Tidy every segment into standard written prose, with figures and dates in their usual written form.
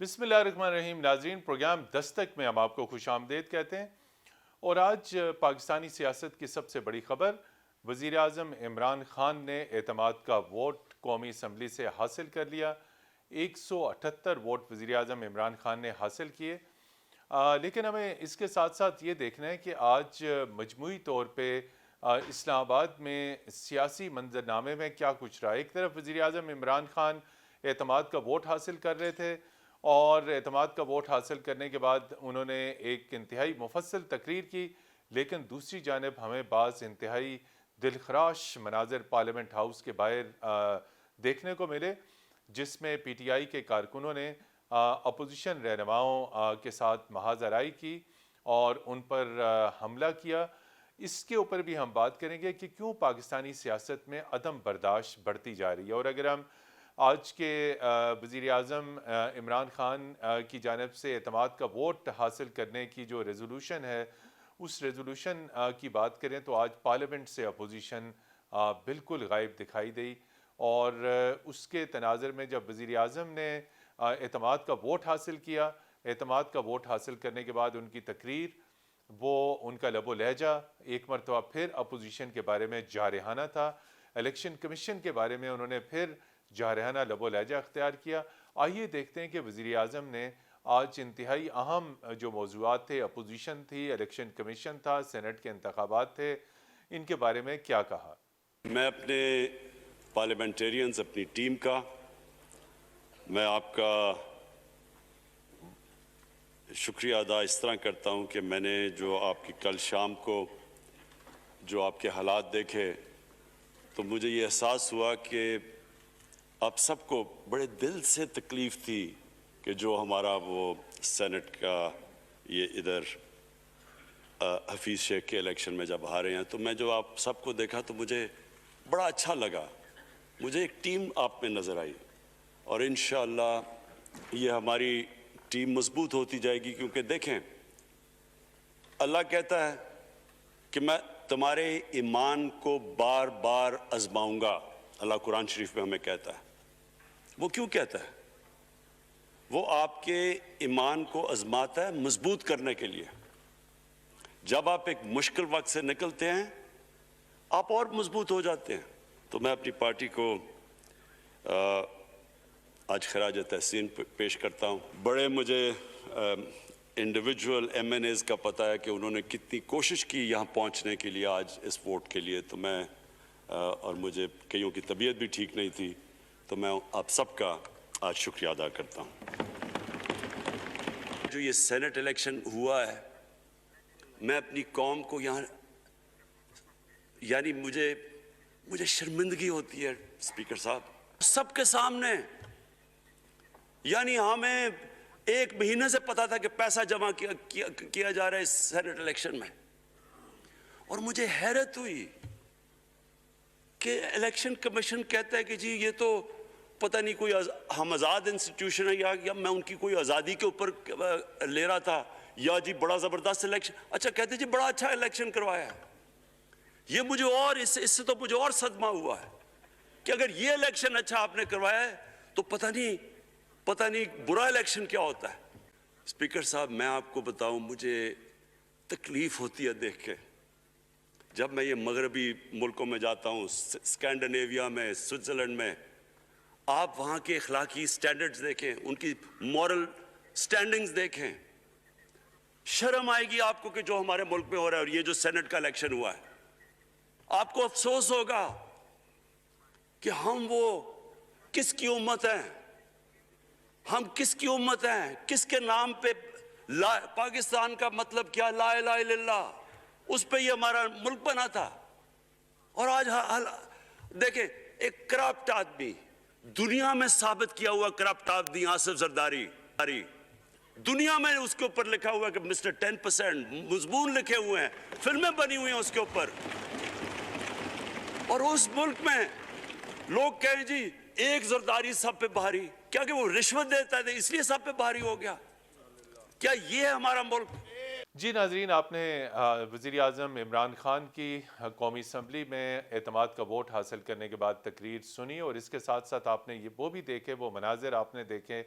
बिस्मिल्लाहिर्रहमानिर्रहीम। नाज़रीन, प्रोग्राम दस्तक में हम आपको खुशामदीद कहते हैं। और आज पाकिस्तानी सियासत की सबसे बड़ी खबर, वज़ीर आज़म इमरान खान ने एतमाद का वोट कौमी असम्बली से हासिल कर लिया। 178 वोट वज़ीर आज़म इमरान खान ने हासिल किए। लेकिन हमें इसके साथ साथ ये देखना है कि आज मजमूई तौर पर इस्लामाबाद में सियासी मंजरनामे में क्या कुछ रहा। एक तरफ वज़ीर आज़म इमरान खान एतमाद का वोट हासिल कर रहे थे और एतमाद का वोट हासिल करने के बाद उन्होंने एक इंतहाई मुफस्सल तकरीर की, लेकिन दूसरी जानब हमें बाज़ इंतहाई दिलखराश मनाजर पार्लियामेंट हाउस के बाहर देखने को मिले, जिसमें PTI के कारकुनों ने अपोजिशन रहनुमाओं के साथ महाजराई की और उन पर हमला किया। इसके ऊपर भी हम बात करेंगे कि क्यों पाकिस्तानी सियासत में अदम बर्दाश्त बढ़ती जा रही है। और अगर हम आज के वज़ीर आज़म इमरान खान की जानिब से एतमाद का वोट हासिल करने की जो रेजोल्यूशन है, उस रेजोल्यूशन की बात करें तो आज पार्लियामेंट से अपोजिशन बिल्कुल गायब दिखाई दी। और उसके तनाज़र में जब वज़ीर आज़म ने एतमाद का वोट हासिल किया, एतमाद का वोट हासिल करने के बाद उनकी तकरीर, वो उनका लबो लहजा एक मरतबा फिर अपोजिशन के बारे में जारहाना था। इलेक्शन कमीशन के बारे में उन्होंने फिर जारहाना लबो लहजा अख्तियार किया। आइए देखते हैं कि वज़ीर आज़म ने आज इंतहाई अहम जो मौज़ूआत थे, अपोजिशन थी, इलेक्शन कमीशन था, सेनेट के इंतखाबात थे, इनके बारे में क्या कहा। मैं अपने पार्लियामेंटेरियंस, अपनी टीम का, मैं आपका शुक्रिया अदा इस तरह करता हूं कि मैंने जो आपकी कल शाम को जो आपके हालात देखे तो मुझे ये एहसास हुआ कि आप सबको बड़े दिल से तकलीफ़ थी कि जो हमारा वो सेनेट का ये इधर हफीज़ शेख के इलेक्शन में जब हारे हैं, तो मैं जो आप सबको देखा तो मुझे बड़ा अच्छा लगा। मुझे एक टीम आप में नज़र आई और इंशाअल्लाह ये हमारी टीम मजबूत होती जाएगी, क्योंकि देखें, अल्लाह कहता है कि मैं तुम्हारे ईमान को बार बार आजमाऊंगा। अल्लाह कुरान शरीफ में हमें कहता है। वो क्यों कहता है? वो आपके ईमान को आजमाता है मजबूत करने के लिए। जब आप एक मुश्किल वक्त से निकलते हैं, आप और मजबूत हो जाते हैं। तो मैं अपनी पार्टी को आज खराज तहसीन पेश करता हूँ। बड़े मुझे इंडिविजुअल MNAs का पता है कि उन्होंने कितनी कोशिश की यहाँ पहुँचने के लिए, आज इस वोट के लिए। तो मैं और मुझे कईयों की तबीयत भी ठीक नहीं थी, तो मैं आप सबका आज शुक्रिया अदा करता हूँ। जो ये सेनेट इलेक्शन हुआ है, मैं अपनी कौम को यहाँ, यानी मुझे शर्मिंदगी होती है स्पीकर साहब, सबके सामने। यानी हमें 1 महीने से पता था कि पैसा जमा किया जा रहा है इस सेनेट इलेक्शन में, और मुझे हैरत हुई कि इलेक्शन कमीशन कहता है कि जी ये तो पता नहीं कोई हम आज़ाद इंस्टीट्यूशन है, या मैं उनकी कोई आज़ादी के ऊपर ले रहा था, या जी बड़ा ज़बरदस्त इलेक्शन। अच्छा, कहते जी बड़ा अच्छा इलेक्शन करवाया है। ये मुझे और इससे तो मुझे और सदमा हुआ है कि अगर ये इलेक्शन अच्छा आपने करवाया है तो पता नहीं बुरा इलेक्शन क्या होता है। स्पीकर साहब, मैं आपको बताऊं, मुझे तकलीफ होती है देख के। जब मैं ये मगरबी मुल्कों में जाता हूं, स्कैंडिनेविया में, स्विट्जरलैंड में, आप वहां के अखलाकी स्टैंडर्ड्स देखें, उनकी मॉरल स्टैंडिंग्स देखें, शर्म आएगी आपको कि जो हमारे मुल्क में हो रहा है। और ये जो सेनेट का इलेक्शन हुआ है, आपको अफसोस होगा कि हम वो किसकी उम्मत हैं, हम किसकी उम्मत हैं, किसके नाम पे पाकिस्तान का मतलब क्या, ला इलाहा इल्लल्लाह, उस पे ये हमारा मुल्क बना था। और आज देखें, एक करप्ट आदमी, दुनिया में साबित किया हुआ करप्ट आदमी आसिफ जरदारी, दुनिया में उसके ऊपर लिखा हुआ है कि मिस्टर 10%, मजबून लिखे हुए हैं, फिल्में बनी हुई हैं उसके ऊपर। और उस मुल्क में लोग कहें जी एक जरदारी सब पे भारी, क्या कि वो रिश्वत देता है इसलिए सब पे भारी हो गया? क्या ये है हमारा मुल्क? जी नाजरीन, आपने वज़ीर आज़म इमरान खान की कौमी असम्बली में एतमाद का वोट हासिल करने के बाद तकरीर सुनी, और इसके साथ साथ आपने ये वो भी देखे, वो मनाजिर आपने देखे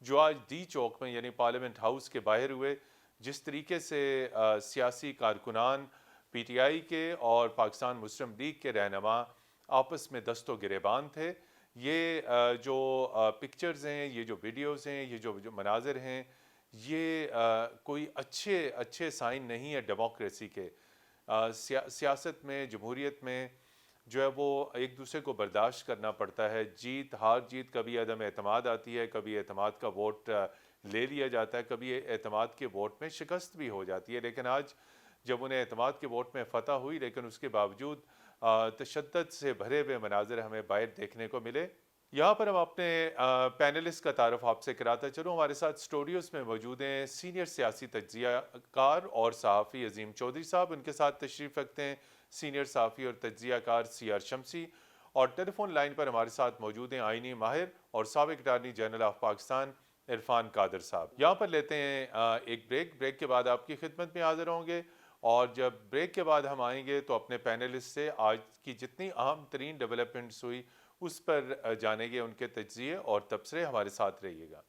जो आज डी चौक में यानी पार्लियामेंट हाउस के बाहर हुए, जिस तरीके से सियासी कारकुनान पीटीआई के और पाकिस्तान मुस्लिम लीग के रहनुमा आपस में दस्तो गिरेबान थे, ये जो पिक्चर्स हैं, ये जो वीडियोस हैं, ये जो मनाजिर हैं, ये कोई अच्छे साइन नहीं है डेमोक्रेसी के। सियासत में, जमहूरियत में जो है वो एक दूसरे को बर्दाश्त करना पड़ता है। जीत हार जीत, कभी अदम एतमाद आती है, कभी एतमाद का वोट ले लिया जाता है, कभी एतमाद के वोट में शिकस्त भी हो जाती है। लेकिन आज जब उन्हें एतमाद के वोट में फ़तह हुई, लेकिन उसके बावजूद तशद्दुद से भरे हुए मनाजिर हमें बाहर देखने को मिले। यहाँ पर हम अपने पैनलिस्ट का तारुफ आपसे कराता चलूँ। हमारे साथ स्टूडियोज़ में मौजूद हैं सीनियर सियासी तज्ज़ियाकार और सहाफ़ी अजीम चौधरी साहब। उनके साथ तशरीफ़ रखते हैं सीनियर सहाफ़ी और तज्ज़ियाकार सीआर शमसी। और टेलीफोन लाइन पर हमारे साथ मौजूद हैं आइनी माहिर और साबिक़ attorney general of Pakistan Irfan Qadir साहब। यहाँ पर लेते हैं एक ब्रेक के बाद आपकी खिदमत में हाजिर होंगे। और जब ब्रेक के बाद हम आएंगे तो अपने पैनलिस्ट से आज की जितनी अहम तरीन डेवलपमेंट्स हुई उस पर जानेंगे, उनके तज्ज़िये और तबसरे। हमारे साथ रहिएगा।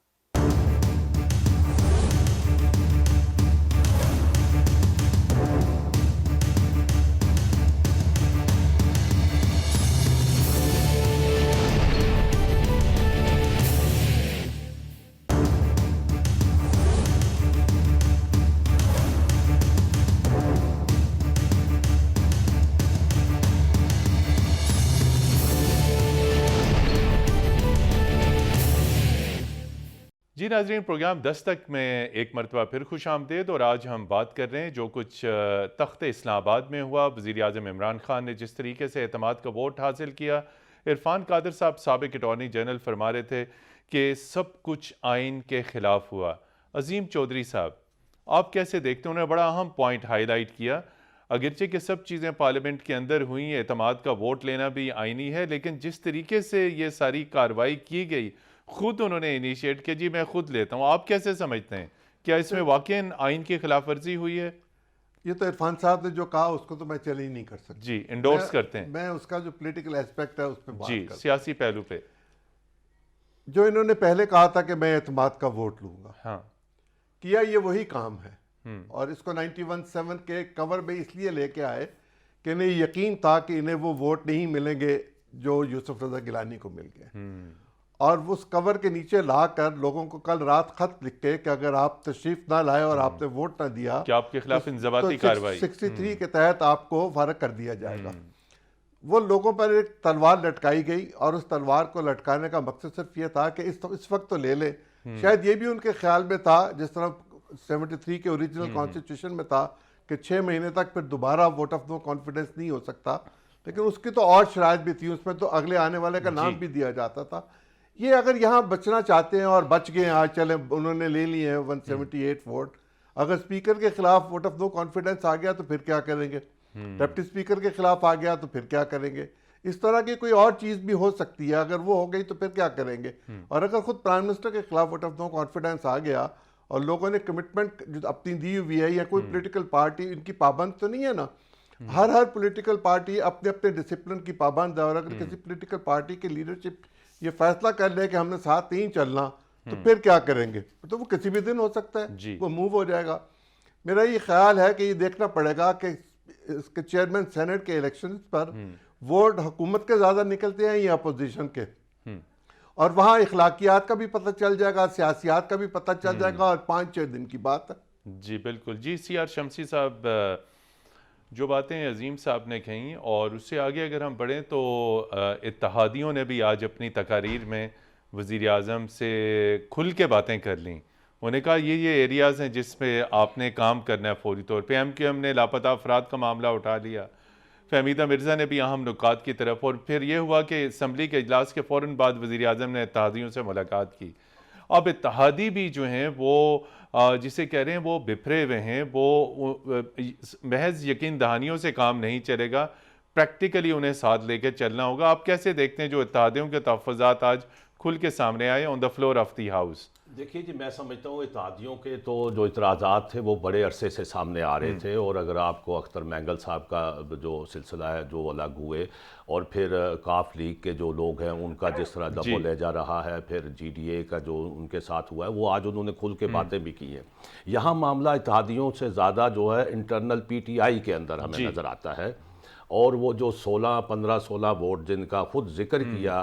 जी नाज़रीन, प्रोग्राम दस्तक में एक मरतबा फिर खुश आमदेद। और आज हम बात कर रहे हैं जो कुछ तख्त इस्लामाबाद में हुआ। वज़ीर आज़म इमरान खान ने जिस तरीके से एतमाद का वोट हासिल किया, इरफान कादर साहब साबिक़ अटॉर्नी जनरल फरमा रहे थे कि सब कुछ आइन के ख़िलाफ़ हुआ। अजीम चौधरी साहब, आप कैसे देखते हैं? उन्होंने बड़ा अहम पॉइंट हाईलाइट किया, अगरचे कि सब चीज़ें पार्लियामेंट के अंदर हुई, एतमाद का वोट लेना भी आइनी है, लेकिन जिस तरीके से ये सारी कार्रवाई की गई, खुद उन्होंने इनिशिएट किया, जी मैं खुद लेता हूँ। आप कैसे समझते हैं, क्या इसमें वाकई आइन की खिलाफ वर्जी हुई है? ये तो इरफान साहब ने जो कहा उसको तो मैं चैलेंज नहीं कर सकता। जी, इंडोर्स करते हैं। मैं उसका जो पॉलिटिकल एस्पेक्ट है उस पर बात जी, सियासी पहलू पे जो इन्होंने पहले कहा था कि मैं एतमाद का वोट लूंगा, हाँ, किया ये वही काम है। और इसको 91-7 के कवर में इसलिए लेके आए कि इन्हें यकीन था कि इन्हें वो वोट नहीं मिलेंगे जो यूसुफ रजा गिलानी को मिल गए। और उस कवर के नीचे लाकर लोगों को कल रात खत लिख के कि अगर आप तशरीफ ना लाए और आपने वोट ना दिया कि आपके खिलाफ इंज़बाती कार्रवाई 63 के तहत आपको फारग कर दिया जाएगा। वो लोगों पर एक तलवार लटकाई गई और उस तलवार को लटकाने का मकसद सिर्फ ये था कि इस वक्त तो ले ले। शायद ये भी उनके ख्याल में था, जिस तरह 73 के ओरिजिनल कॉन्स्टिट्यूशन में था कि 6 महीने तक फिर दोबारा वोट ऑफ नो कॉन्फिडेंस नहीं हो सकता, लेकिन उसकी तो और शराइत भी थी, उसमें तो अगले आने वाले का नाम भी दिया जाता था। ये अगर यहाँ बचना चाहते हैं और बच गए, आज चले उन्होंने ले लिए हैं 178 वोट, अगर स्पीकर के खिलाफ वोट ऑफ नो कॉन्फिडेंस आ गया तो फिर क्या करेंगे? डिप्टी स्पीकर के खिलाफ आ गया तो फिर क्या करेंगे? इस तरह की कोई और चीज़ भी हो सकती है, अगर वो हो गई तो फिर क्या करेंगे? और अगर खुद प्राइम मिनिस्टर के खिलाफ वोट ऑफ नो कॉन्फिडेंस आ गया और लोगों ने कमिटमेंट जो अपनी दी हुई है, या कोई पॉलिटिकल पार्टी इनकी पाबंद तो नहीं है ना, हर पॉलिटिकल पार्टी अपने अपने डिसिप्लिन की पाबंद है। और अगर किसी पॉलिटिकल पार्टी की लीडरशिप ये फैसला कर ले कि हमने साथ नहीं चलना, तो फिर क्या करेंगे? तो वो किसी भी दिन हो सकता है, वो मूव हो जाएगा। मेरा ये ख्याल है कि ये देखना पड़ेगा कि इसके चेयरमैन सेनेट के इलेक्शन पर वोट हुकूमत के ज़्यादा निकलते हैं या अपोजिशन के, और वहाँ इखलाकियात का भी पता चल जाएगा, सियासियात का भी पता चल जाएगा, और 5-6 दिन की बात है। जी बिल्कुल। जी सीआर शमसी साहब, जो बातें अजीम साहब ने कहीं और उससे आगे अगर हम बढ़ें तो इत्तेहादियों ने भी आज अपनी तकारीर में वज़ीर आज़म से खुल के बातें कर लीं। उन्होंने कहा ये एरियाज़ हैं जिसमें आपने काम करना है फौरी तौर पे। MQM ने लापता अफराद का मामला उठा लिया, फहमीदा मिर्ज़ा ने भी अहम नुकात की तरफ, और फिर ये हुआ कि असम्बली के इजलास के फ़ौरन बाद वज़ीर आज़म ने इत्तेहादियों से मुलाकात की। अब इत्तेहादी भी जो हैं वो जिसे कह रहे हैं वो बिफरे हुए हैं, वो महज यकीन दहानियों से काम नहीं चलेगा, प्रैक्टिकली उन्हें साथ लेकर चलना होगा। आप कैसे देखते हैं जो इत्तेहादियों के तहफ़्फ़ुज़ात आज खुल के सामने आए on the floor of the house? देखिए जी, मैं समझता हूँ इत्तेहादियों के तो जो इतराज़ात थे वो बड़े अरसे से सामने आ रहे थे, और अगर आपको अख्तर मैंगल साहब का जो सिलसिला है जो अलग हुए, और फिर काफ लीग के जो लोग हैं उनका जिस तरह जी। दबो ले जा रहा है, फिर GDA का जो उनके साथ हुआ है, वो आज उन्होंने खुल के बातें भी की हैं। यहाँ मामला इत्तेहादियों से ज़्यादा जो है इंटरनल PTI के अंदर हमें जी। नज़र आता है। और वो जो 15-16 वोट जिनका खुद जिक्र किया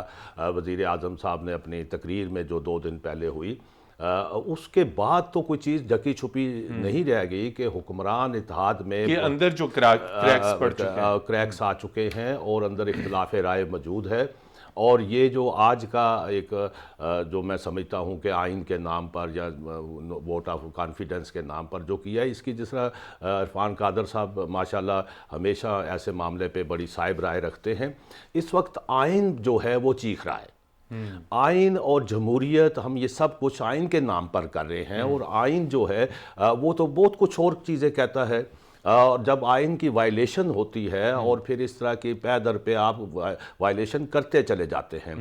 वज़ीर आज़म साहब ने अपनी तकरीर में जो 2 दिन पहले हुई, उसके बाद तो कोई चीज़ ढकी छुपी नहीं रह गई कि हुक्मरान इत्तेहाद में के अंदर जो क्रैक्स पड़ चुके हैं। क्रैक्स आ चुके हैं और अंदर इख्तिलाफ राय मौजूद है। और ये जो आज का एक जो मैं समझता हूँ कि आइन के नाम पर या वोट ऑफ कॉन्फिडेंस के नाम पर जो किया है, इसकी जिस तरह इरफान कादर साहब माशाल्लाह हमेशा ऐसे मामले पे बड़ी साहिब राय रखते हैं। इस वक्त आइन जो है वो चीख रहा है। आइन और जमहूरियत, हम ये सब कुछ आइन के नाम पर कर रहे हैं, और आइन जो है वो तो बहुत कुछ और चीज़ें कहता है। और जब आइन की वायलेशन होती है और फिर इस तरह की पै दर पे आप वायलेशन करते चले जाते हैं,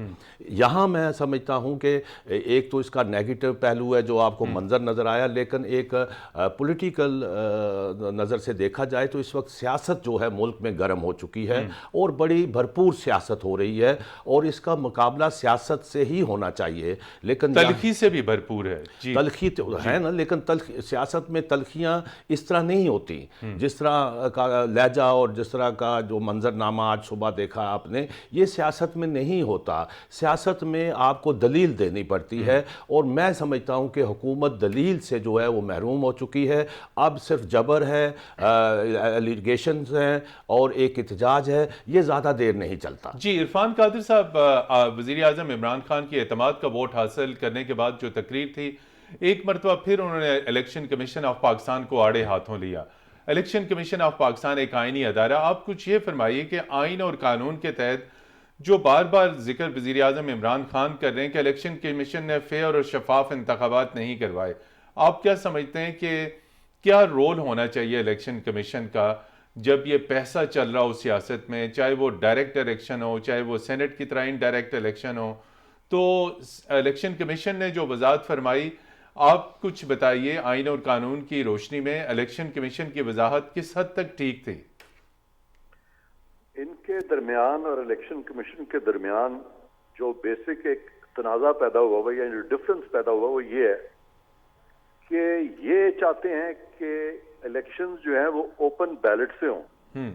यहाँ मैं समझता हूँ कि एक तो इसका नेगेटिव पहलू है जो आपको मंजर नज़र आया, लेकिन एक पॉलिटिकल नज़र से देखा जाए तो इस वक्त सियासत जो है मुल्क में गर्म हो चुकी है, और बड़ी भरपूर सियासत हो रही है, और इसका मुकाबला सियासत से ही होना चाहिए। लेकिन तलखी से भी भरपूर है जी। तलखी तो है ना, लेकिन सियासत में तलखियाँ इस तरह नहीं होती। जिस तरह का लहजा और जिस तरह का जो मंजरनामा आज सुबह देखा आपने, ये सियासत में नहीं होता। सियासत में आपको दलील देनी पड़ती है, और मैं समझता हूँ कि हुकूमत दलील से जो है वो महरूम हो चुकी है। अब सिर्फ जबर है, एलिगेशंस हैं और एक एहतजाज है, ये ज़्यादा देर नहीं चलता। जी, इरफान कादिर साहब, वज़ीर आज़म इमरान खान की एतमाद का वोट हासिल करने के बाद जो तकरीर थी, एक मरतबा फिर उन्होंने इलेक्शन कमीशन ऑफ पाकिस्तान को आड़े हाथों लिया। इलेक्शन कमीशन ऑफ पाकिस्तान एक आइनी अदारा, आप कुछ ये फरमाइए कि आइन और कानून के तहत जो बार बार जिक्र वज़ीर आज़म इमरान खान कर रहे हैं कि इलेक्शन कमीशन ने फेयर और शफाफ इंतखाबात नहीं करवाए, आप क्या समझते हैं कि क्या रोल होना चाहिए इलेक्शन कमीशन का जब ये पैसा चल रहा हो सियासत में, चाहे वो डायरेक्ट इलेक्शन हो, चाहे वो सेनेट की तरह इनडायरेक्ट इलेक्शन हो? तो इलेक्शन कमीशन ने जो वजाहत फरमाई, आप कुछ बताइए, आइन और कानून की रोशनी में इलेक्शन कमीशन की वजाहत किस हद तक ठीक थी? इनके दरमियान और इलेक्शन कमीशन के दरमियान जो बेसिक एक तनाज़ा पैदा हुआ हुआ या जो डिफरेंस पैदा हुआ वो ये है कि ये चाहते हैं कि इलेक्शंस जो है वो ओपन बैलेट से हों,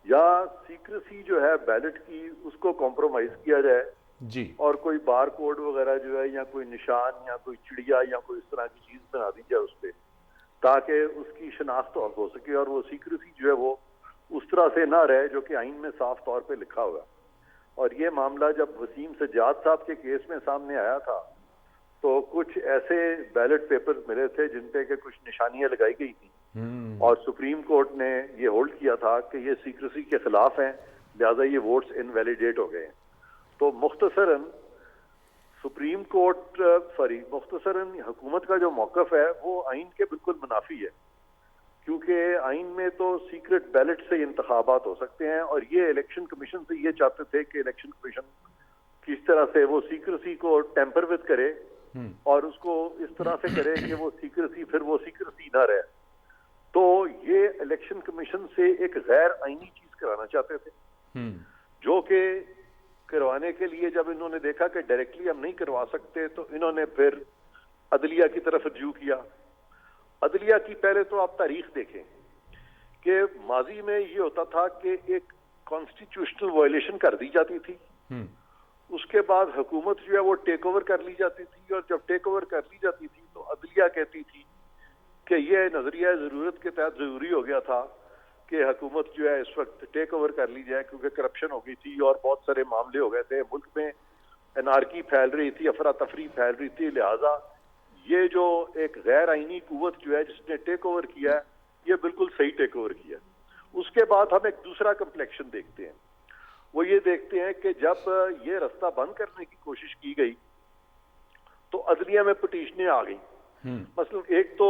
या सीक्रेसी जो है बैलेट की उसको कॉम्प्रोमाइज किया जाए जी। और कोई बार कोड वगैरह जो है या कोई निशान या कोई चिड़िया या कोई इस तरह की चीज बना दी जाए उस पर, ताकि उसकी शनाख्त और हो सके, और वो सीक्रेसी जो है वो उस तरह से ना रहे जो कि आइन में साफ तौर पे लिखा हुआ। और ये मामला जब वसीम सज्जाद साहब के केस में सामने आया था तो कुछ ऐसे बैलेट पेपर मिले थे जिन पे के कुछ निशानियां लगाई गई थी, और सुप्रीम कोर्ट ने ये होल्ड किया था कि ये सीक्रेसी के खिलाफ हैं, लिहाजा ये वोट्स इनवैलिडेट हो गए हैं। तो मुख्तसरन हुकूमत का जो मौकफ है वो आइन के बिल्कुल मुनाफी है, क्योंकि आइन में तो सीक्रेट बैलेट से इंतखाबात हो सकते हैं, और ये इलेक्शन कमीशन से ये चाहते थे कि इलेक्शन कमीशन किस तरह से वो सीक्रेसी को टेम्पर विद करे और उसको इस तरह से करे कि वो सीक्रेसी ना रहे। तो ये इलेक्शन कमीशन से एक गैर आइनी चीज कराना चाहते थे, जो कि करवाने के लिए जब इन्होंने देखा कि डायरेक्टली हम नहीं करवा सकते तो इन्होंने फिर अदलिया की तरफ रजू किया। अदलिया की पहले तो आप तारीख देखें कि माजी में ये होता था कि एक कॉन्स्टिट्यूशनल वायलेशन कर दी जाती थी, उसके बाद हुकूमत जो है वो टेक ओवर कर ली जाती थी, और जब टेक ओवर कर ली जाती थी तो अदलिया कहती थी कि ये नजरिया जरूरत के तहत जरूरी हो गया था कि हुकूमत जो है इस वक्त टेक ओवर कर ली जाए, क्योंकि करप्शन हो गई थी और बहुत सारे मामले हो गए थे, मुल्क में एनार्की फैल रही थी, अफरा तफरी फैल रही थी। लिहाजा ये जो एक गैर आइनी कुव्वत जो है जिसने टेक ओवर किया है, ये बिल्कुल सही टेक ओवर किया। उसके बाद हम एक दूसरा कम्प्लेक्शन देखते हैं, वो ये देखते हैं कि जब ये रास्ता बंद करने की कोशिश की गई तो अदलिया में पिटीशनें आ गई। मसलन एक तो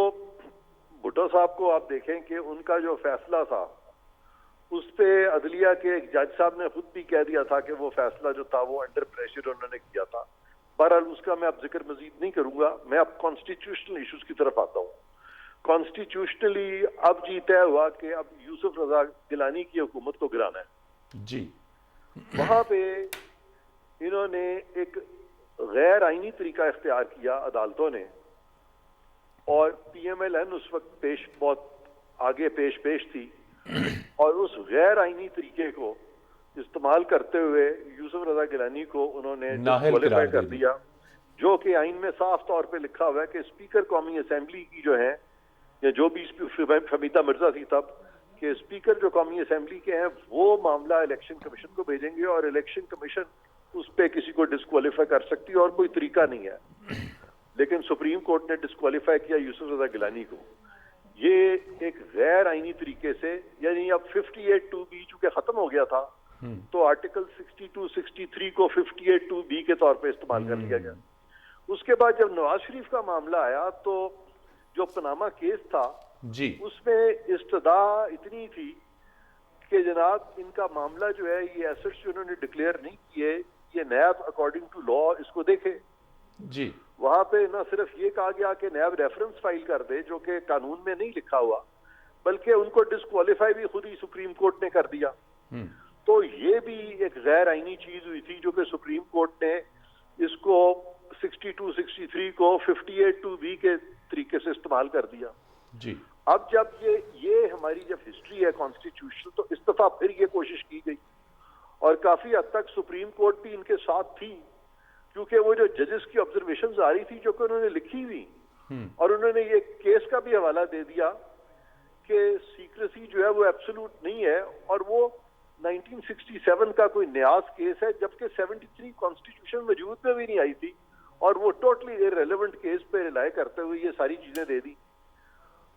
भुट्टो साहब को आप देखें कि उनका जो फैसला था उस पे अदलिया के एक जज साहब ने खुद भी कह दिया था कि वो फैसला जो था वो अंडर प्रेशर उन्होंने किया था, बहरहाल उसका मैं अब जिक्र मजीद नहीं करूंगा। मैं अब कॉन्स्टिट्यूशनल इश्यूज की तरफ आता हूँ। कॉन्स्टिट्यूशनली अब जी तय हुआ कि अब यूसुफ रजा गिलानी की हुकूमत को गिराना है। जी। वहां पे इन्होंने एक गैर आईनी तरीका इख्तियार किया अदालतों ने, और PMLN उस वक्त बहुत आगे पेश थी, और उस गैर आईनी तरीके को इस्तेमाल करते हुए यूसुफ रजा गिलानी को उन्होंने नाअहल डिस्क्वालीफाई करार कर दे दिया, जो कि आइन में साफ तौर पे लिखा हुआ है कि स्पीकर कौमी असेंबली की जो है, या जो भी फमीदा मिर्जा थी तब, कि स्पीकर जो कौमी असेंबली के हैं वो मामला इलेक्शन कमीशन को भेजेंगे और इलेक्शन कमीशन उस पर किसी को डिस्क्वालीफाई कर सकती है, और कोई तरीका नहीं है। लेकिन सुप्रीम कोर्ट ने डिस्क्वालीफाई किया यूसुफ रजा गिलानी को। ये एक गैर आईनी तरीके से, यानी अब 58(2)B चूंकि खत्म हो गया था, तो आर्टिकल 62-63 को 58(2)B के तौर पे इस्तेमाल कर लिया गया। उसके बाद जब नवाज शरीफ का मामला आया, तो जो पनामा केस था जी, उसमें इस्तदा इतनी थी कि जनाब इनका मामला जो है, ये एसेट्स जो उन्होंने डिक्लेयर नहीं किए, ये नैब अकॉर्डिंग टू लॉ इसको देखे। जी, वहां पे न सिर्फ ये कहा गया कि नैब रेफरेंस फाइल कर दे, जो कि कानून में नहीं लिखा हुआ, बल्कि उनको डिस्क्वालीफाई भी खुद ही सुप्रीम कोर्ट ने कर दिया। तो ये भी एक गैर आईनी चीज हुई थी, जो कि सुप्रीम कोर्ट ने इसको 62-63 को 58(2)B के तरीके से इस्तेमाल कर दिया। जी। अब जब ये हमारी जब हिस्ट्री है कॉन्स्टिट्यूशनल, तो इस दफा फिर ये कोशिश की गई, और काफी हद तक सुप्रीम कोर्ट भी इनके साथ थी, क्योंकि वो जो जजेस की ऑब्जर्वेशंस आ रही थी जो कि उन्होंने लिखी हुई, और उन्होंने ये केस का भी हवाला दे दिया कि सीक्रेसी जो है वो एब्सोल्यूट नहीं है, और वो 1967 का कोई न्यास केस है, जबकि 73 कॉन्स्टिट्यूशन वजूद में भी नहीं आई थी, और वो टोटली इररेलेवेंट केस पे रिलाय करते हुए ये सारी चीजें दे दी।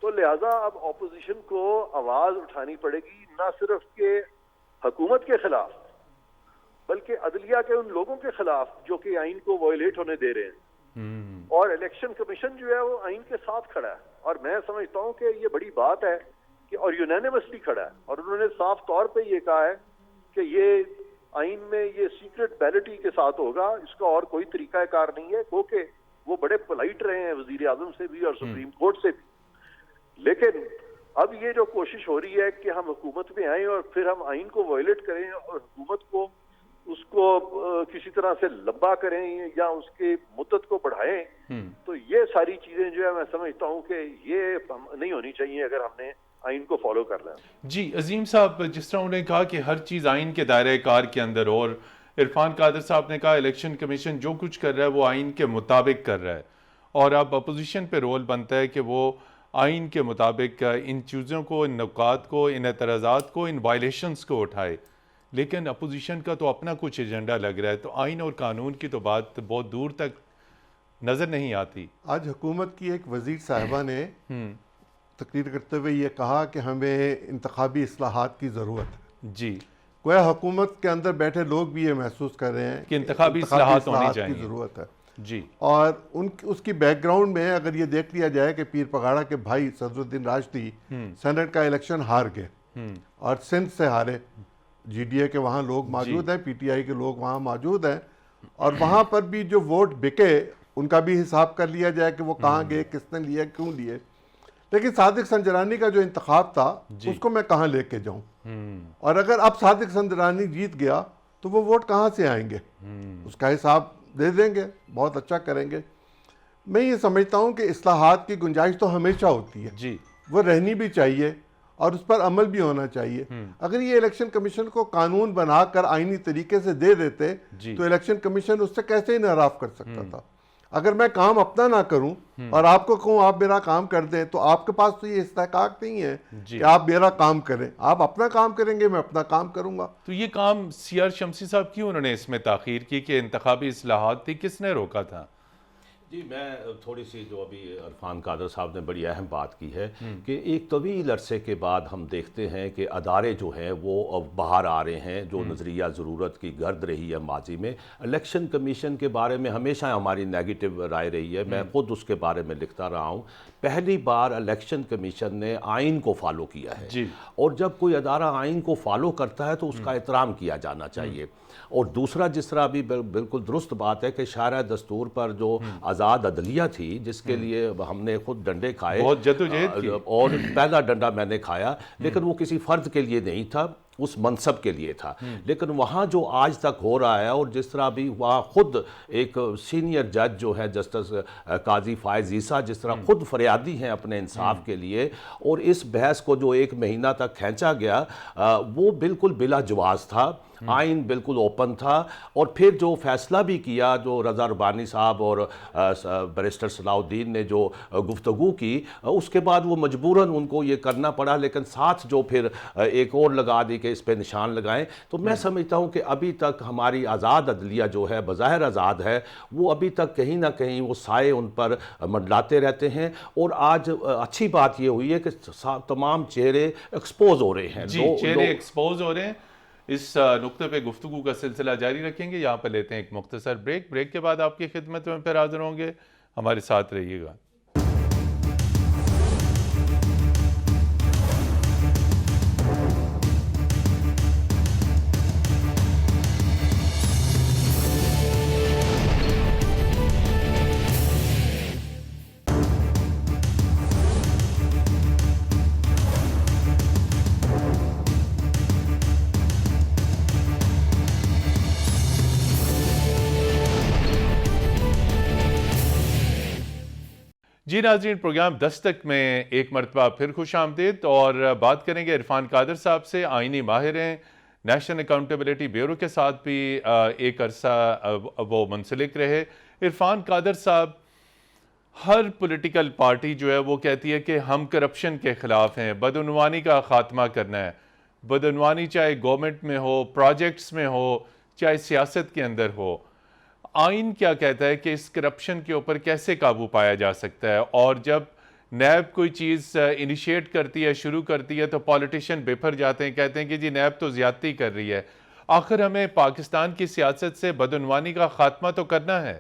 तो लिहाजा अब ऑपोजिशन को आवाज उठानी पड़ेगी, ना सिर्फ के हुकूमत के खिलाफ, बल्कि अदलिया के उन लोगों के खिलाफ जो कि आइन को वायलेट होने दे रहे हैं। और इलेक्शन कमीशन जो है वो आइन के साथ खड़ा है, और मैं समझता हूं कि ये बड़ी बात है कि, और यूनानिमसली खड़ा है, और उन्होंने साफ तौर पे ये कहा है कि ये आइन में ये सीक्रेट बैलेट के साथ होगा, इसका और कोई तरीका कार नहीं है, क्योंकि वो बड़े पोलाइट रहे हैं वजीर आजम से भी और सुप्रीम कोर्ट से भी। लेकिन अब ये जो कोशिश हो रही है कि हम हुकूमत में आए और फिर हम आइन को वायलेट करें और हुकूमत को उसको किसी तरह से लंबा करें या उसके मुद्दत को बढ़ाएं, तो ये सारी चीजें जो है मैं समझता हूं कि ये नहीं होनी चाहिए अगर हमने आइन को फॉलो करना है। जी अजीम साहब, जिस तरह उन्होंने कहा कि हर चीज़ आइन के दायरे कार के अंदर, और इरफान कादर साहब ने कहा इलेक्शन कमीशन जो कुछ कर रहा है वो आइन के मुताबिक कर रहा है, और अब अपोजिशन पे रोल बनता है कि वो आइन के मुताबिक इन चीज़ों को, इन नुकात को, इन एतराज़ात को, इन वायलेशंस को उठाए। लेकिन अपोजिशन का तो अपना कुछ एजेंडा लग रहा है, तो आइन और कानून की तो बात बहुत दूर तक नज़र नहीं आती। आज हुकूमत की एक वजीर साहिबा ने तकरीर करते हुए ये कहा कि हमें इंतखाबी इस्लाहात की ज़रूरत है। जी, गोया हुकूमत के अंदर बैठे लोग भी ये महसूस कर रहे हैं कि इंतखाबी इस्लाहात होनी की चाहिए। ज़रूरत है। जी, और उसकी बैकग्राउंड में अगर ये देख लिया जाए कि पीर पगाड़ा के भाई सदरुद्दीन राशदी सेनेट का इलेक्शन हार गए, और सिंध से हारे, GDA के वहाँ लोग मौजूद हैं, PTI के लोग वहाँ मौजूद हैं, और वहाँ पर भी जो वोट बिके उनका भी हिसाब कर लिया जाए कि वो कहाँ गए, किसने लिए, क्यों लिए। लेकिन सादिक संजरानी का जो इंतखाब था उसको मैं कहाँ लेके जाऊँ, और अगर अब सादिक संजरानी जीत गया तो वो वोट कहाँ से आएंगे, उसका हिसाब दे देंगे, बहुत अच्छा करेंगे। मैं ये समझता हूँ कि इस्लाहात की गुंजाइश तो हमेशा होती है, जी, वो रहनी भी चाहिए और उस पर अमल भी होना चाहिए। अगर ये इलेक्शन कमीशन को कानून बनाकर आईनी तरीके से दे देते तो इलेक्शन कमीशन उससे कैसे इनहराफ कर सकता था। अगर मैं काम अपना ना करूं और आपको कहूं आप मेरा काम कर दें, तो आपके पास तो ये इस्तेकाक नहीं है कि आप मेरा काम करें। आप अपना काम करेंगे, मैं अपना काम करूंगा। तो ये काम CR शमसी साहब क्यों उन्होंने इसमें ताखीर की कि इंतखाबी इस्लाहात थी, किसने रोका था? जी, मैं थोड़ी सी जो अभी इरफान कादर साहब ने बड़ी अहम बात की है कि एक तवील अरसे के बाद हम देखते हैं कि अदारे जो हैं वो अब बाहर आ रहे हैं, जो नज़रिया ज़रूरत की गर्द रही है माजी में। इलेक्शन कमीशन के बारे में हमेशा हमारी नेगेटिव राय रही है, मैं खुद उसके बारे में लिखता रहा हूँ। पहली बार इलेक्शन कमीशन ने आइन को फॉलो किया है जी। और जब कोई अदारा आइन को फॉलो करता है तो उसका एहतराम किया जाना चाहिए। और दूसरा, जिस तरह अभी बिल्कुल दुरुस्त बात है कि शारा दस्तूर पर जो आज़ाद अदलिया थी, जिसके लिए हमने खुद डंडे खाए, बहुत जद्दोजहद की। और पहला डंडा मैंने खाया, लेकिन वो किसी फ़र्द के लिए नहीं था, उस मनसब के लिए था। लेकिन वहाँ जो आज तक हो रहा है, और जिस तरह भी वहाँ खुद एक सीनियर जज जो है जस्टिस काजी फायज़ ईसा जिस तरह खुद फरियादी हैं अपने इंसाफ के लिए, और इस बहस को जो 1 महीना तक खींचा गया वो बिल्कुल बिला जवाज़ था। आइन बिल्कुल ओपन था। और फिर जो फैसला भी किया, जो रज़ा रब्बानी साहब और बैरिस्टर सलाउद्दीन ने जो गुफ्तगू की, उसके बाद वो मजबूरन उनको ये करना पड़ा, लेकिन साथ जो फिर एक और लगा दी कि इस पे निशान लगाएं। तो मैं समझता हूँ कि अभी तक हमारी आज़ाद अदलिया जो है, बज़ाहिर आज़ाद है, वो अभी तक कहीं ना कहीं वो साए उन पर मंडलाते रहते हैं। और आज अच्छी बात ये हुई है कि तमाम चेहरे एक्सपोज हो रहे हैं। जी, चेहरे एक्सपोज हो रहे हैं। इस नुक्ते पे गुफ्तगू का सिलसिला जारी रखेंगे। यहाँ पर लेते हैं एक मुख्तसर ब्रेक। ब्रेक के बाद आपकी खिदमत में फिर हाजिर होंगे, हमारे साथ रहिएगा। जी नाज़रीन, प्रोग्राम दस्तक में एक मरतबा फिर खुश आमदीद। और बात करेंगे इरफान कादर साहब से। आइनी माहिर हैं, नेशनल अकाउंटेबिलिटी ब्यूरो के साथ भी एक अरसा वो मुंसलिक रहे। इरफान कादर साहब, हर पॉलिटिकल पार्टी जो है वो कहती है कि हम करप्शन के ख़िलाफ़ हैं, बदउनवानी का ख़ात्मा करना है। बदउनवानी चाहे गवर्नमेंट में हो, प्रोजेक्ट्स में हो, चाहे सियासत के अंदर हो। आइन क्या कहता है कि इस करप्शन के ऊपर कैसे काबू पाया जा सकता है? और जब नैब कोई चीज़ इनिशिएट करती है, शुरू करती है, तो पॉलिटिशियन बेफर जाते हैं, कहते हैं कि जी नैब तो ज़्यादती कर रही है। आखिर हमें पाकिस्तान की सियासत से बदउनवानी का खात्मा तो करना है।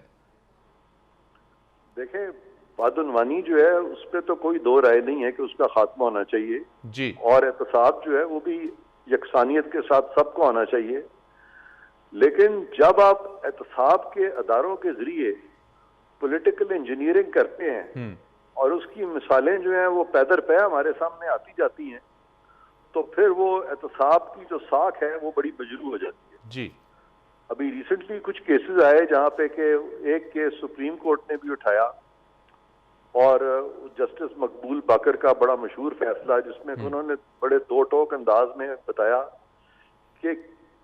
देखें, बदउनवानी जो है उस पर तो कोई दो राय नहीं है कि उसका खात्मा होना चाहिए जी। और एहतसाब जो है वो भी यकसानियत के साथ सबको आना चाहिए। लेकिन जब आप एहतसाब के अदारों के जरिए पॉलिटिकल इंजीनियरिंग करते हैं और उसकी मिसालें जो हैं वो पैदर पे हमारे सामने आती जाती हैं, तो फिर वो एहतसाब की जो साख है वो बड़ी मजरू हो जाती है। जी। अभी रिसेंटली कुछ केसेस आए जहां पे कि एक केस सुप्रीम कोर्ट ने भी उठाया और जस्टिस मकबूल बाकर का बड़ा मशहूर फैसला, जिसमें उन्होंने बड़े दो टोक अंदाज में बताया कि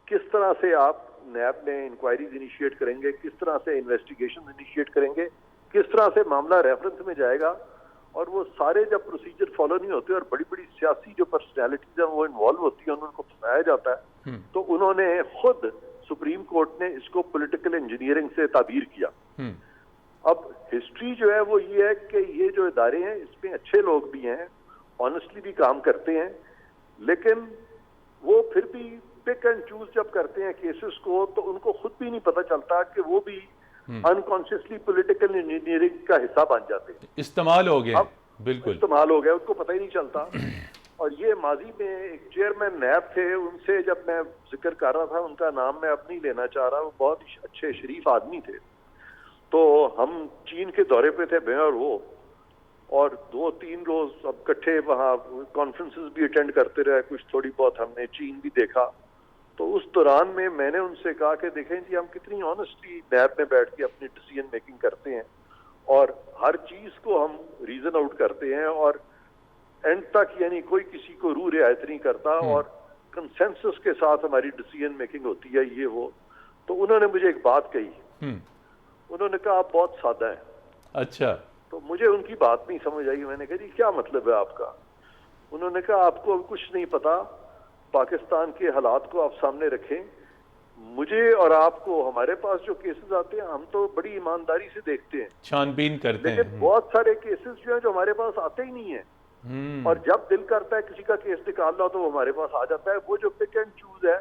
किस तरह से आप नैब में इंक्वायरीज इनिशिएट करेंगे, किस तरह से इन्वेस्टिगेशन इनिशिएट करेंगे, किस तरह से मामला रेफरेंस में जाएगा। और वो सारे जब प्रोसीजर फॉलो नहीं होते और बड़ी बड़ी सियासी जो पर्सनैलिटीज हैं वो इन्वॉल्व होती है, उनको फंसाया जाता है। तो उन्होंने खुद सुप्रीम कोर्ट ने इसको पॉलिटिकल इंजीनियरिंग से ताबीर किया। अब हिस्ट्री जो है वो ये है कि ये जो इदारे हैं इसमें अच्छे लोग भी हैं, ऑनेस्टली भी काम करते हैं, लेकिन वो फिर भी पिक एंड चूज जब करते हैं केसेस को, तो उनको खुद भी नहीं पता चलता कि वो भी अनकॉन्शियसली पॉलिटिकल इंजीनियरिंग का हिस्सा बन जाते हैं। इस्तेमाल हो गए। अब बिल्कुल इस्तेमाल हो गया, उनको पता ही नहीं चलता। और ये माजी में एक चेयरमैन नैब थे, उनसे जब मैं जिक्र कर रहा था, उनका नाम मैं अब नहीं लेना चाह रहा, वो बहुत ही अच्छे शरीफ आदमी थे। तो हम चीन के दौरे पे थे, मैं और वो, और 2-3 रोज अब इकट्ठे वहाँ कॉन्फ्रेंसेस भी अटेंड करते रहे, कुछ थोड़ी बहुत हमने चीन भी देखा। तो उस दौरान में मैंने उनसे कहा कि देखें जी, हम कितनी ऑनेस्टली नैब में बैठ के अपनी डिसीजन मेकिंग करते हैं और हर चीज को हम रीजन आउट करते हैं और एंड तक यानी कोई किसी को रू रियायत नहीं करता और कंसेंसस के साथ हमारी डिसीजन मेकिंग होती है, ये वो। तो उन्होंने मुझे एक बात कही, उन्होंने कहा आप बहुत सादा हैं। अच्छा। तो मुझे उनकी बात नहीं समझ आई। मैंने कहा जी क्या मतलब है आपका? उन्होंने कहा आपको अब कुछ नहीं पता, पाकिस्तान के हालात को आप सामने रखें, मुझे और आपको हमारे पास जो केसेस आते हैं हम तो बड़ी ईमानदारी से देखते हैं, छानबीन करते लेकिन हैं। बहुत सारे केसेस जो हैं जो हमारे पास आते ही नहीं है, और जब दिल करता है किसी का केस निकालना तो वो हमारे पास आ जाता है। वो जो पिक एंड चूज है,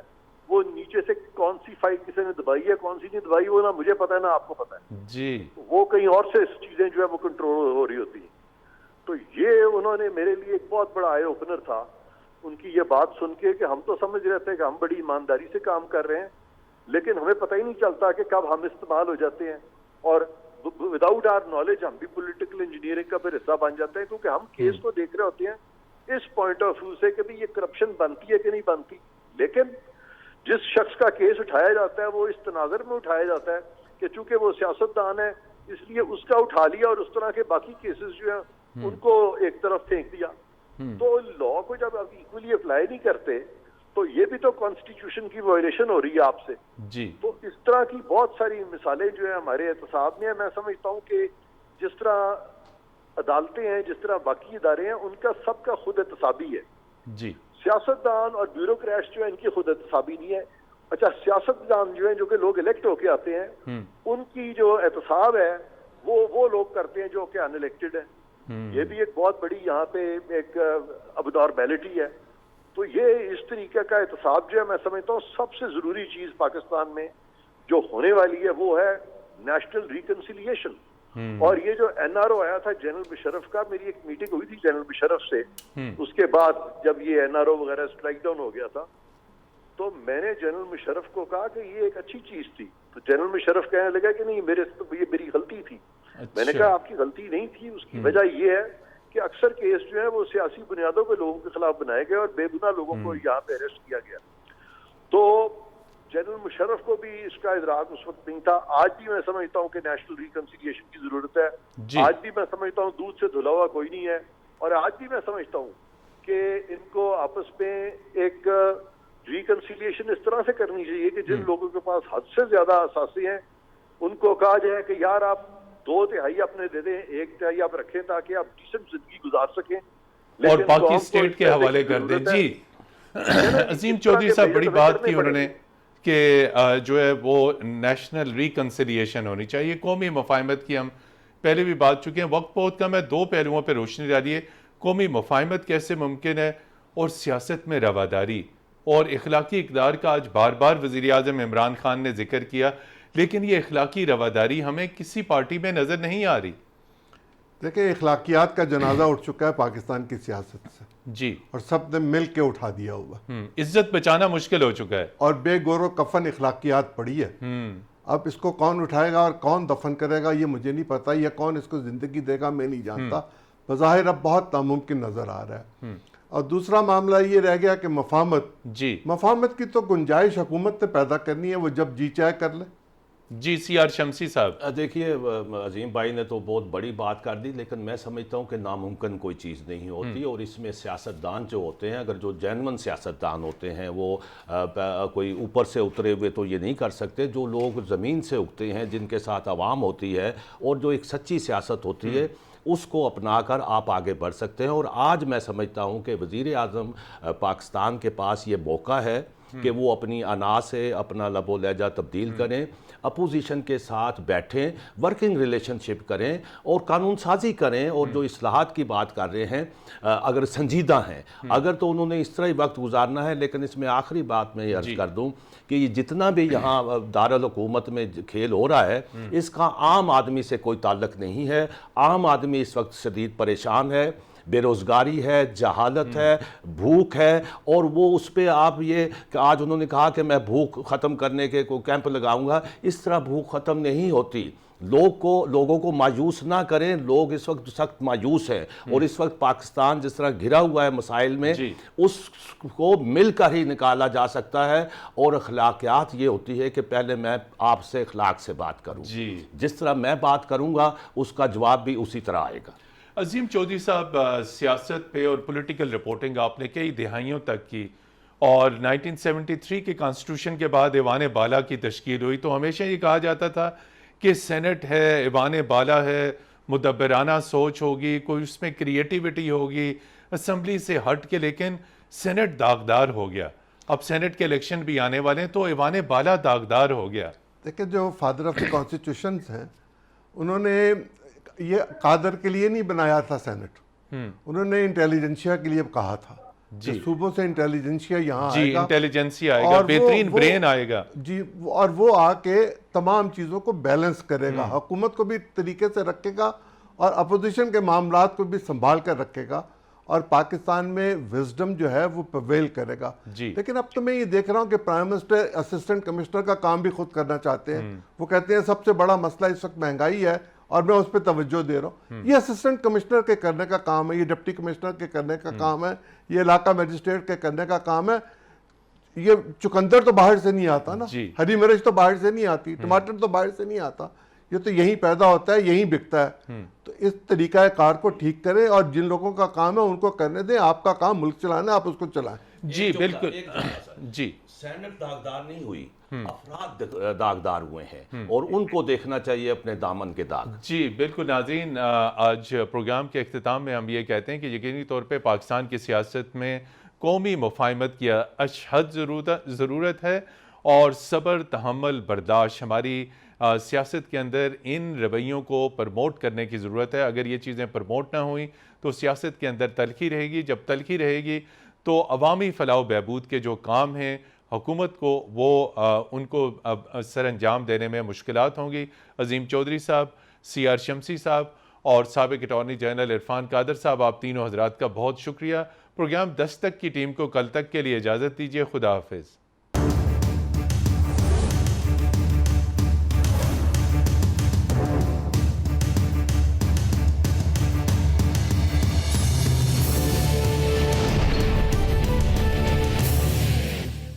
वो नीचे से कौन सी फाइल किसी ने दबाई है कौन सी नहीं दबाई, वो ना मुझे पता है ना आपको पता है, जी वो कहीं और से चीजें जो है वो कंट्रोल हो रही होती है। तो ये उन्होंने मेरे लिए एक बहुत बड़ा आई ओपनर था उनकी ये बात सुन के, कि हम तो समझ रहे थे कि हम बड़ी ईमानदारी से काम कर रहे हैं, लेकिन हमें पता ही नहीं चलता कि कब हम इस्तेमाल हो जाते हैं, और विदाउट आवर नॉलेज हम भी पॉलिटिकल इंजीनियरिंग का फिर हिस्सा बन जाते हैं, क्योंकि हम केस को देख रहे होते हैं इस पॉइंट ऑफ व्यू से कि भाई ये करप्शन बनती है कि नहीं बनती। लेकिन जिस शख्स का केस उठाया जाता है वो इस तनाजर में उठाया जाता है कि चूंकि वो सियासतदान है इसलिए उसका उठा लिया और उस तरह के बाकी केसेस जो है उनको एक तरफ फेंक दिया। तो लॉ को जब आप इक्वली अप्लाई नहीं करते तो ये भी तो कॉन्स्टिट्यूशन की वायलेशन हो रही है आपसे। जी तो इस तरह की बहुत सारी मिसालें जो है हमारे एहतसाब में है। मैं समझता हूँ कि जिस तरह अदालतें हैं, जिस तरह बाकी इदारे हैं, उनका सबका खुद एहतसाबी है। जी सियासतदान और ब्यूरोक्रेट्स जो है इनकी खुद एहतसाबी नहीं है। अच्छा, सियासतदान जो है जो कि लोग इलेक्ट होके आते हैं, उनकी जो एहतसाब है वो लोग करते हैं जो कि अनइलेक्टेड है। ये भी एक बहुत बड़ी यहाँ पे एक अबनॉर्मेलिटी है। तो ये इस तरीके का एहतसाब जो है मैं समझता हूँ सबसे जरूरी चीज पाकिस्तान में जो होने वाली है वो है नेशनल रिकंसिलिएशन। और ये जो एनआरओ आया था जनरल मुशर्रफ का, मेरी एक मीटिंग हुई थी जनरल मुशर्रफ से, उसके बाद जब ये एनआरओ वगैरह स्ट्राइक डाउन हो गया था, तो मैंने जनरल मुशर्रफ को कहा कि ये एक अच्छी चीज थी। तो जनरल मुशर्रफ कहने लगा कि नहीं ये मेरी गलती थी। मैंने कहा आपकी गलती नहीं थी, उसकी वजह ये है कि अक्सर केस जो है वो सियासी बुनियादों पे लोगों के खिलाफ बनाए गए और बेगुनाह लोगों को यहाँ पे अरेस्ट किया गया। तो जनरल मुशर्रफ को भी इसका इदराक उस वक्त नहीं था। आज भी मैं समझता हूँ कि नेशनल रिकंसिलिएशन की जरूरत है। आज भी मैं समझता हूँ दूध से धुला हुआ कोई नहीं है। और आज भी मैं समझता हूँ कि इनको आपस में एक रिकंसिलिएशन इस तरह से करनी चाहिए कि जिन लोगों के पास हद से ज्यादा असासे हैं उनको कहा जाए कि यार आप 2/3 अपने दे दें, 1/3 आप रखें ताकि आप डिसेंट जिंदगी गुजार सकें, और बाकी स्टेट के हवाले कर दें। जी अजीम चौधरी साहब बड़ी बात की उन्होंने कि जो है वो नेशनल रिकंसिलिएशन होनी चाहिए। कौमी मफाहमत की हम पहले भी बात चुके हैं। वक्त बहुत कम है, दो पहलुओं पर रोशनी डाली है। कौमी मफाहमत कैसे मुमकिन है और सियासत में रवादारी और इखलाकी इक़दार का आज बार बार वज़ीर आज़म इमरान खान ने जिक्र किया, लेकिन ये इखलाकी रवादारी हमें किसी पार्टी में नजर नहीं आ रही। देखिए, इखलाकियात का जनाजा उठ चुका है पाकिस्तान की सियासत से जी, और सब ने मिल के उठा दिया हुआ। इज्जत बचाना मुश्किल हो चुका है और बेगौरो कफन इखलाकियात पड़ी है। अब इसको कौन उठाएगा और कौन दफन करेगा ये मुझे नहीं पता, या कौन इसको जिंदगी देगा मैं नहीं जानता। बज़ाहिर अब बहुत नामुमकिन नजर आ रहा है। और दूसरा मामला ये रह गया कि मफाहमत की तो गुंजाइश हुकूमत ने पैदा करनी है, वो जब जी चाहे कर ले। जी CR शमसी साहब, देखिए अजीम भाई ने तो बहुत बड़ी बात कर दी, लेकिन मैं समझता हूँ कि नामुमकिन कोई चीज़ नहीं होती। और इसमें सियासतदान जो होते हैं, अगर जो जेन्युइन सियासतदान होते हैं वो कोई ऊपर से उतरे हुए तो ये नहीं कर सकते। जो लोग ज़मीन से उगते हैं, जिनके साथ आवाम होती है और जो एक सच्ची सियासत होती है, उसको अपनाकर आप आगे बढ़ सकते हैं। और आज मैं समझता हूँ कि वज़ीर आज़म पाकिस्तान के पास ये मौका है कि वो अपनी अना से अपना लबो लहजा तब्दील करें, अपोजिशन के साथ बैठें, वर्किंग रिलेशनशिप करें और कानून साजी करें। और जो इस्लाहात की बात कर रहे हैं, अगर संजीदा हैं, अगर तो उन्होंने इस तरह ही वक्त गुजारना है। लेकिन इसमें आखिरी बात मैं ये अर्ज़ कर दूं कि ये जितना भी यहाँ दारुल हुकूमत में खेल हो रहा है, इसका आम आदमी से कोई ताल्लुक नहीं है। आम आदमी इस वक्त शदीद परेशान है, बेरोज़गारी है, जहालत है, भूख है। और वो उस पर आप ये कि आज उन्होंने कहा कि मैं भूख ख़त्म करने के कोई कैंप लगाऊंगा, इस तरह भूख ख़त्म नहीं होती। लोगों को मायूस ना करें। लोग इस वक्त सख्त मायूस हैं और इस वक्त पाकिस्तान जिस तरह घिरा हुआ है मसाइल में, उसको मिलकर ही निकाला जा सकता है। और अखलाकियात ये होती है कि पहले मैं आपसे अखलाक से बात करूँ, जिस तरह मैं बात करूँगा उसका जवाब भी उसी तरह आएगा। अजीम चौधरी साहब, सियासत पे और पॉलिटिकल रिपोर्टिंग आपने कई दिहाइयों तक की, और 1973 के कॉन्स्टिट्यूशन के बाद ऐवान बाला की तश्कील हुई। तो हमेशा ये कहा जाता था कि सेनेट है, ऐवान बाला है, मुदब्बराना सोच होगी, कोई उसमें क्रिएटिविटी होगी असम्बली से हट के, लेकिन सेनेट दागदार हो गया। अब सेनेट के इलेक्शन भी आने वाले हैं, तो ईवान बाला दागदार हो गया। देखिए, जो फादर ऑफ द कॉन्स्टिट्यूशन हैं, उन्होंने ये कादर के लिए नहीं बनाया था सेनेट, उन्होंने इंटेलिजेंसिया के लिए कहा था कि सूबों से इंटेलिजेंसिया यहाँ जी, आएगा, इंटेलिजेंसिया आएगा, और बेहतरीन ब्रेन आएगा जी, और वो आके तमाम चीज़ों को बैलेंस करेगा, हुकूमत को भी तरीके से रखेगा और अपोजिशन के मामलात को भी संभाल कर रखेगा, और पाकिस्तान में विजडम जो है वो प्रवेल करेगा। जी। लेकिन अब तो मैं ये देख रहा हूँ कि प्राइम मिनिस्टर असिस्टेंट कमिश्नर का काम भी खुद करना चाहते हैं। वो कहते हैं सबसे बड़ा मसला इस वक्त महंगाई है और मैं उस पर तवज्जो दे रहा हूँ। ये असिस्टेंट कमिश्नर के करने का काम है, ये डिप्टी कमिश्नर के करने का काम है, ये इलाका मजिस्ट्रेट के करने का काम है। ये चुकंदर तो बाहर से नहीं आता ना, हरी मिर्च तो बाहर से नहीं आती, टमाटर तो बाहर से नहीं आता, ये तो यहीं पैदा होता है, यहीं बिकता है। तो इस तरीका कार को ठीक करें और जिन लोगों का काम है उनको करने दें। आपका काम मुल्क चलाना है, आप उसको चलाएं। जी बिल्कुल। जी, सेनेट दागदार नहीं हुई, अफराद दागदार हुए हैं और उनको देखना चाहिए अपने दामन के दाग। जी बिल्कुल नाज़रीन, आज प्रोग्राम के अख्तिताम में हम ये कहते हैं कि यकीनी तौर पे पाकिस्तान की सियासत में कौमी मुफाहमत की अशहद ज़रूरत है और सब्र, तहम्मुल, बर्दाश्त। हमारी सियासत के अंदर इन रवैयों को प्रमोट करने की ज़रूरत है। अगर ये चीज़ें प्रमोट ना हुई तो सियासत के अंदर तलखी रहेगी। जब तलखी रहेगी तो अवामी फलाह बहबूद के जो काम हैं हुकूमत को, वो उनको सर अंजाम देने में मुश्किलात होंगी। अजीम चौधरी साहब, CR शमसी साहब और साबिक अटॉर्नी जनरल इरफान कादर साहब, आप तीनों हजरात का बहुत शुक्रिया। प्रोग्राम 10 तक की टीम को कल तक के लिए इजाज़त दीजिए। खुदा हाफिज़।